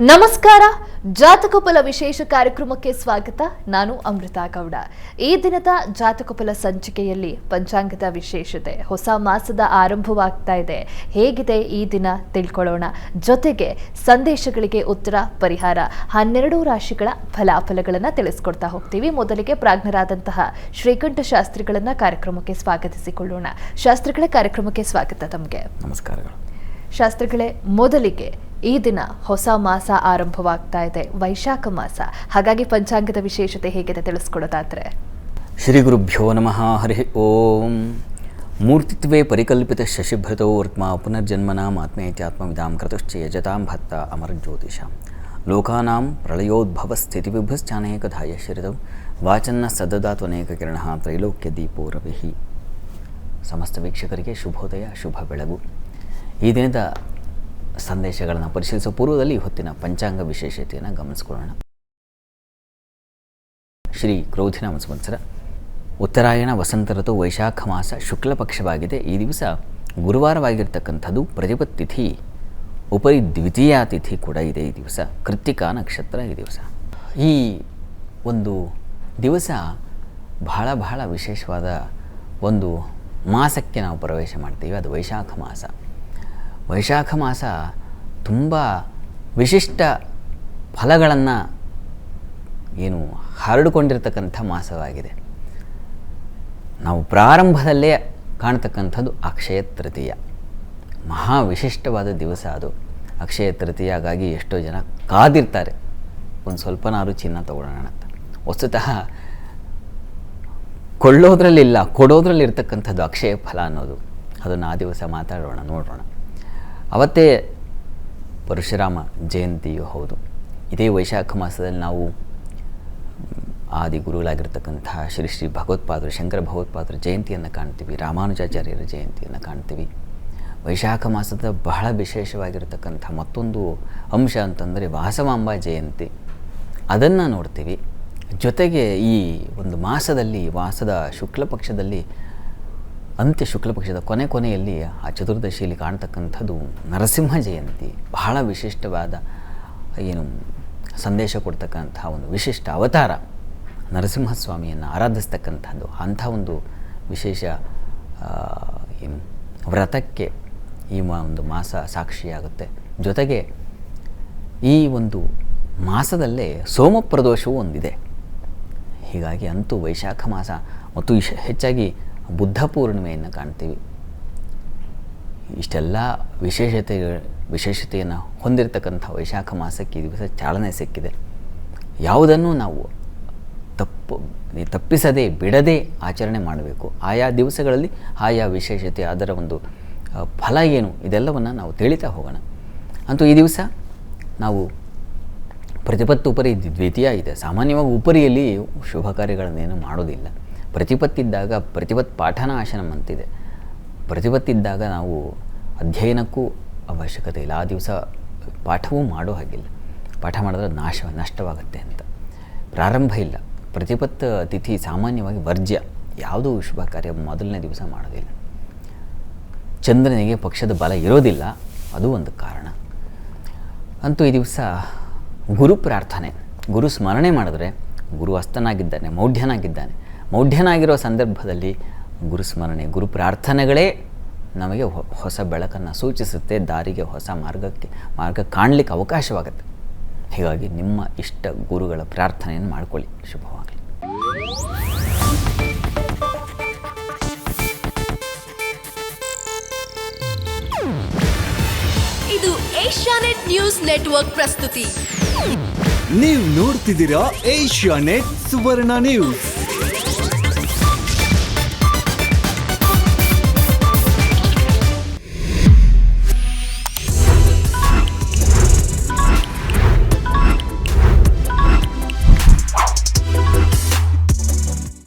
ನಮಸ್ಕಾರ. ಜಾತಕಫಲ ವಿಶೇಷ ಕಾರ್ಯಕ್ರಮಕ್ಕೆ ಸ್ವಾಗತ. ನಾನು ಅಮೃತಾ ಗೌಡ. ಈ ದಿನದ ಜಾತಕಫಲ ಸಂಚಿಕೆಯಲ್ಲಿ ಪಂಚಾಂಗದ ವಿಶೇಷತೆ, ಹೊಸ ಮಾಸದ ಆರಂಭವಾಗ್ತಾ ಇದೆ, ಹೇಗಿದೆ ಈ ದಿನ ತಿಳ್ಕೊಳ್ಳೋಣ. ಜೊತೆಗೆ ಸಂದೇಶಗಳಿಗೆ ಉತ್ತರ, ಪರಿಹಾರ, 12 ರಾಶಿಗಳ ಫಲಾಫಲಗಳನ್ನು ತಿಳಿಸ್ಕೊಡ್ತಾ ಹೋಗ್ತೀವಿ. ಮೊದಲಿಗೆ ಪ್ರಾಜ್ಞರಾದಂತಹ ಶ್ರೀಕಂಠ ಶಾಸ್ತ್ರಿಗಳನ್ನ ಕಾರ್ಯಕ್ರಮಕ್ಕೆ ಸ್ವಾಗತಿಸಿಕೊಳ್ಳೋಣ. ಶಾಸ್ತ್ರಿಗಳ ಕಾರ್ಯಕ್ರಮಕ್ಕೆ ಸ್ವಾಗತ. ತಮಗೆ ನಮಸ್ಕಾರಗಳು. ಶಾಸ್ತ್ರಿಗಳೇ, ಮೊದಲಿಗೆ ಈ ದಿನ ಹೊಸ ಮಾಸ ಆರಂಭವಾಗ್ತಾ ಇದೆ, ವೈಶಾಖ ಮಾಸ. ಹಾಗಾಗಿ ಪಂಚಾಂಗದ ವಿಶೇಷತೆ ಹೇಗಿದೆ ತಿಳಿಸ್ಕೊಡೋದಾದ್ರೆ? ಶ್ರೀ ಗುರುಭ್ಯೋ ನಮಃ. ಹರಿ ಓಂ. ಮೂರ್ತಿತ್ವೇ ಪರಿಕಲ್ಪಿತ ಶಶಿಭೃತೋ ವರ್ತ್ಮ ಪುನರ್ಜನ್ಮನಾಂ ಆತ್ಮೇತ್ಯಾತ್ಮವಿದಾಂ ಕೃತಶ್ಚ ಯಜತಾಂ ಭತ್ತ ಅಮರಜ್ಯೋತಿಷಾಂ ಲೋಕಾನಾಂ ಪ್ರಳಯೋದ್ಭವ ಸ್ಥಿತಿವಿಭಶ್ಚಾನೇಕಧಾಯ ಶ್ರಿತೌ ವಾಚನ್ನ ಸದದಾತ್ವನೇಕ ಕಿರಣಃ ತ್ರೈಲೋಕ್ಯ ದೀಪೋ ರವಿಃ. ಸಮಸ್ತ ವೀಕ್ಷಕರಿಗೆ ಶುಭೋದಯ, ಶುಭ ಬೆಳಗು. ಈ ದಿನದ ಸಂದೇಶಗಳನ್ನು ಪರಿಶೀಲಿಸುವ ಪೂರ್ವದಲ್ಲಿ ಹೊತ್ತಿನ ಪಂಚಾಂಗ ವಿಶೇಷತೆಯನ್ನು ಗಮನಿಸಿಕೊಳ್ಳೋಣ. ಶ್ರೀ ಕ್ರೋಧಿನಾಮ ಸಂವತ್ಸರ, ಉತ್ತರಾಯಣ ವಸಂತ ಋತು, ವೈಶಾಖ ಮಾಸ, ಶುಕ್ಲ ಪಕ್ಷವಾಗಿದೆ. ಈ ದಿವಸ ಗುರುವಾರವಾಗಿರ್ತಕ್ಕಂಥದ್ದು. ಪ್ರತಿಪತ್ ತಿಥಿ ಉಪರಿ ದ್ವಿತೀಯ ತಿಥಿ ಕೂಡ ಇದೆ ಈ ದಿವಸ. ಕೃತ್ತಿಕಾ ನಕ್ಷತ್ರ ಈ ದಿವಸ. ಈ ಒಂದು ದಿವಸ ಬಹಳ ವಿಶೇಷವಾದ ಒಂದು ಮಾಸಕ್ಕೆ ನಾವು ಪ್ರವೇಶ ಮಾಡ್ತೀವಿ. ಅದು ವೈಶಾಖ ಮಾಸ. ವೈಶಾಖ ಮಾಸ ತುಂಬ ವಿಶಿಷ್ಟ ಫಲಗಳನ್ನು ಹರಡಿಕೊಂಡಿರ್ತಕ್ಕಂಥ ಮಾಸವಾಗಿದೆ. ನಾವು ಪ್ರಾರಂಭದಲ್ಲೇ ಕಾಣ್ತಕ್ಕಂಥದ್ದು ಅಕ್ಷಯ ತೃತೀಯ. ಮಹಾ ವಿಶಿಷ್ಟವಾದ ದಿವಸ ಅದು ಅಕ್ಷಯ ತೃತೀಯ. ಹಾಗಾಗಿ ಎಷ್ಟೋ ಜನ ಕಾದಿರ್ತಾರೆ, ಒಂದು ಸ್ವಲ್ಪನಾರು ಚಿನ್ನ ತಗೊಳ್ಳೋಣ ಅಂತ. ವಸ್ತುತಃ ಕೊಳ್ಳೋದ್ರಲ್ಲಿಲ್ಲ, ಕೊಡೋದ್ರಲ್ಲಿ ಇರ್ತಕ್ಕಂಥದ್ದು ಅಕ್ಷಯ ಫಲ ಅನ್ನೋದು. ಅದನ್ನು ಆ ದಿವಸ ಮಾತಾಡೋಣ, ನೋಡೋಣ. ಅವತ್ತೇ ಪರಶುರಾಮ ಜಯಂತಿಯೂ ಹೌದು. ಇದೇ ವೈಶಾಖ ಮಾಸದಲ್ಲಿ ನಾವು ಆದಿಗುರುಗಳಾಗಿರ್ತಕ್ಕಂತಹ ಶ್ರೀ ಭಗವತ್ಪಾದರು, ಶಂಕರ ಭಗವತ್ಪಾದರ ಜಯಂತಿಯನ್ನು ಕಾಣ್ತೀವಿ. ರಾಮಾನುಜಾಚಾರ್ಯರ ಜಯಂತಿಯನ್ನು ಕಾಣ್ತೀವಿ. ವೈಶಾಖ ಮಾಸದ ಬಹಳ ವಿಶೇಷವಾಗಿರ್ತಕ್ಕಂಥ ಮತ್ತೊಂದು ಅಂಶ ಅಂತಂದರೆ ವಾಸವಾಂಬ ಜಯಂತಿ, ಅದನ್ನು ನೋಡ್ತೀವಿ. ಜೊತೆಗೆ ಈ ಒಂದು ಮಾಸದಲ್ಲಿ, ಮಾಸದ ಶುಕ್ಲ ಪಕ್ಷದಲ್ಲಿ, ಅಂತ್ಯ ಶುಕ್ಲ ಪಕ್ಷದ ಕೊನೆಯಲ್ಲಿ ಆ ಚತುರ್ದಶಿಯಲ್ಲಿ ಕಾಣ್ತಕ್ಕಂಥದ್ದು ನರಸಿಂಹ ಜಯಂತಿ. ಬಹಳ ವಿಶಿಷ್ಟವಾದ ಸಂದೇಶ ಕೊಡ್ತಕ್ಕಂಥ ಒಂದು ವಿಶಿಷ್ಟ ಅವತಾರ ನರಸಿಂಹಸ್ವಾಮಿಯನ್ನು ಆರಾಧಿಸ್ತಕ್ಕಂಥದ್ದು. ಅಂಥ ಒಂದು ವಿಶೇಷ ವ್ರತಕ್ಕೆ ಈ ಒಂದು ಮಾಸ ಸಾಕ್ಷಿಯಾಗುತ್ತೆ. ಜೊತೆಗೆ ಈ ಒಂದು ಮಾಸದಲ್ಲೇ ಸೋಮಪ್ರದೋಷವೂ ಒಂದಿದೆ. ಹೀಗಾಗಿ ಅಂತೂ ವೈಶಾಖ ಮಾಸ ಮತ್ತು ಹೆಚ್ಚಾಗಿ ಬುದ್ಧ ಪೂರ್ಣಿಮೆಯನ್ನು ಕಾಣ್ತೀವಿ. ಇಷ್ಟೆಲ್ಲ ವಿಶೇಷತೆಯನ್ನು ಹೊಂದಿರತಕ್ಕಂಥ ವೈಶಾಖ ಮಾಸಕ್ಕೆ ಈ ದಿವಸ ಚಾಲನೆ ಸಿಕ್ಕಿದೆ. ಯಾವುದನ್ನು ನಾವು ತಪ್ಪಿಸದೆ ಬಿಡದೆ ಆಚರಣೆ ಮಾಡಬೇಕು. ಆಯಾ ದಿವಸಗಳಲ್ಲಿ ಆಯಾ ವಿಶೇಷತೆ, ಅದರ ಒಂದು ಫಲ ಏನು, ಇದೆಲ್ಲವನ್ನು ನಾವು ತಿಳಿತಾ ಹೋಗೋಣ. ಅಂತೂ ಈ ದಿವಸ ನಾವು ಪ್ರತಿಪತ್ತು ಉಪರಿ ದ್ವಿತೀಯ ಇದೆ. ಸಾಮಾನ್ಯವಾಗಿ ಉಪರಿಯಲ್ಲಿ ಶುಭ ಕಾರ್ಯಗಳನ್ನೇನು ಮಾಡೋದಿಲ್ಲ. ಪ್ರತಿಪತ್ತಿದ್ದಾಗ ಪ್ರತಿಪತ್ ಪಾಠನಾಶನಂ ಅಂತಿದೆ. ಪ್ರತಿಪತ್ತಿದ್ದಾಗ ನಾವು ಅಧ್ಯಯನಕ್ಕೂ ಅವಶ್ಯಕತೆ ಇಲ್ಲ. ಆ ದಿವಸ ಪಾಠವೂ ಮಾಡೋ ಹಾಗಿಲ್ಲ. ಪಾಠ ಮಾಡಿದ್ರೆ ನಷ್ಟವಾಗುತ್ತೆ ಅಂತ. ಪ್ರಾರಂಭ ಇಲ್ಲ. ಪ್ರತಿಪತ್ ತಿಥಿ ಸಾಮಾನ್ಯವಾಗಿ ವರ್ಜ್ಯ. ಯಾವುದೂ ಶುಭ ಕಾರ್ಯ ಮೊದಲನೇ ದಿವಸ ಮಾಡೋದಿಲ್ಲ. ಚಂದ್ರನಿಗೆ ಪಕ್ಷದ ಬಲ ಇರೋದಿಲ್ಲ, ಅದು ಒಂದು ಕಾರಣ. ಅಂತೂ ಈ ದಿವಸ ಗುರು ಪ್ರಾರ್ಥನೆ, ಗುರು ಸ್ಮರಣೆ ಮಾಡಿದ್ರೆ, ಗುರು ಅಸ್ತನಾಗಿದ್ದಾನೆ, ಮೌಢ್ಯನಾಗಿರೋ ಸಂದರ್ಭದಲ್ಲಿ ಗುರು ಸ್ಮರಣೆ, ಗುರು ಪ್ರಾರ್ಥನೆಗಳೇ ನಮಗೆ ಹೊಸ ಬೆಳಕನ್ನು ಸೂಚಿಸುತ್ತೆ. ದಾರಿಗೆ, ಹೊಸ ಮಾರ್ಗ ಕಾಣಲಿಕ್ಕೆ ಅವಕಾಶವಾಗುತ್ತೆ. ಹೀಗಾಗಿ ನಿಮ್ಮ ಇಷ್ಟ ಗುರುಗಳ ಪ್ರಾರ್ಥನೆಯನ್ನು ಮಾಡಿಕೊಳ್ಳಿ. ಶುಭವಾಗಲಿ. ಇದು ಏಷ್ಯಾನೆಟ್ ನ್ಯೂಸ್ ನೆಟ್ವರ್ಕ್ ಪ್ರಸ್ತುತಿ. ನೀವು ನೋಡ್ತಿದ್ದೀರಾ ಏಷ್ಯಾನೆಟ್ ಸುವರ್ಣ ನ್ಯೂಸ್.